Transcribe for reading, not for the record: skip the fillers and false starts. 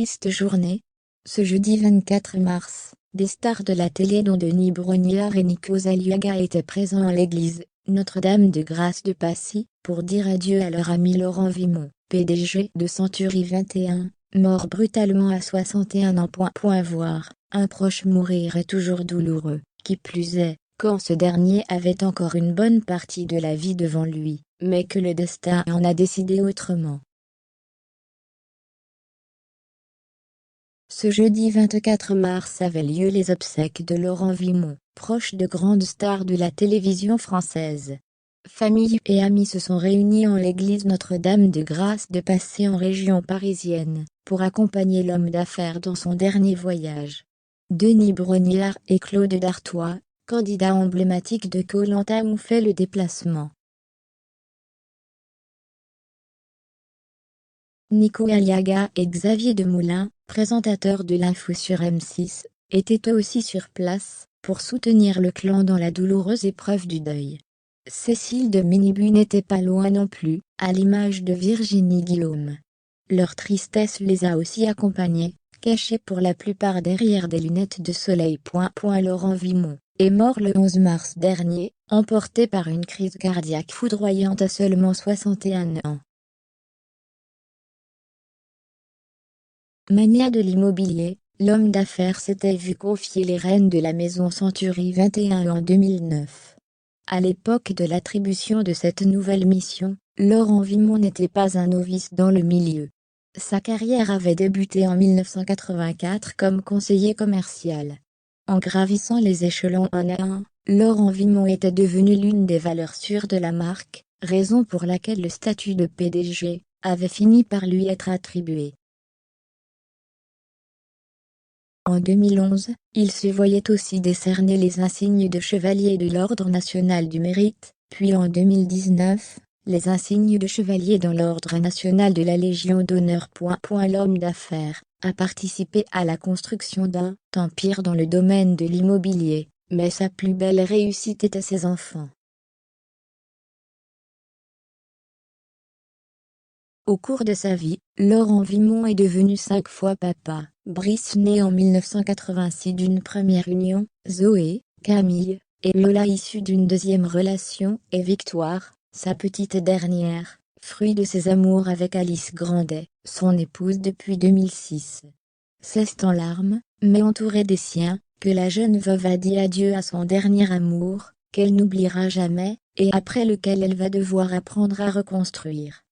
triste journée. Ce jeudi 24 mars, des stars de la télé dont Denis Brognard et Nico Zaliaga étaient présents à l'église Notre-Dame de Grâce de Passy pour dire adieu à leur ami Laurent Vimont, PDG de Century 21, mort brutalement à 61 ans. Voir un proche mourir est toujours douloureux, qui plus est, quand ce dernier avait encore une bonne partie de la vie devant lui, mais que le destin en a décidé autrement. Ce jeudi 24 mars avaient lieu les obsèques de Laurent Vimont, proche de grandes stars de la télévision française. Famille et amis se sont réunis en l'église Notre-Dame de Grâce de Passy en région parisienne, pour accompagner l'homme d'affaires dans son dernier voyage. Denis Brognard et Claude Dartois, candidats emblématiques de Koh-Lanta, ont fait le déplacement. Nico Zaliaga et Xavier Demoulin, présentateurs de l'info sur M6, étaient eux aussi sur place, pour soutenir le clan dans la douloureuse épreuve du deuil. Cécile de Ménibu n'était pas loin non plus, à l'image de Virginie Guillaume. Leur tristesse les a aussi accompagnés, cachés pour la plupart derrière des lunettes de soleil. Laurent Vimont est mort le 11 mars dernier, emporté par une crise cardiaque foudroyante à seulement 61 ans. Mania de l'immobilier, l'homme d'affaires s'était vu confier les rênes de la maison Century 21 en 2009. À l'époque de l'attribution de cette nouvelle mission, Laurent Vimont n'était pas un novice dans le milieu. Sa carrière avait débuté en 1984 comme conseiller commercial. En gravissant les échelons un à un, Laurent Vimont était devenu l'une des valeurs sûres de la marque, raison pour laquelle le statut de PDG avait fini par lui être attribué. En 2011, il se voyait aussi décerner les insignes de chevalier de l'Ordre national du mérite, puis en 2019, les insignes de chevalier dans l'Ordre national de la Légion d'honneur. L'homme d'affaires a participé à la construction d'un empire dans le domaine de l'immobilier, mais sa plus belle réussite était ses enfants. Au cours de sa vie, Laurent Vimont est devenu 5 fois papa. Brice né en 1986 d'une première union, Zoé, Camille, et Lola issue d'une deuxième relation, et Victoire, sa petite dernière, fruit de ses amours avec Alice Grandet, son épouse depuis 2006. C'est en larmes, mais entourée des siens, que la jeune veuve a dit adieu à son dernier amour, qu'elle n'oubliera jamais, et après lequel elle va devoir apprendre à reconstruire.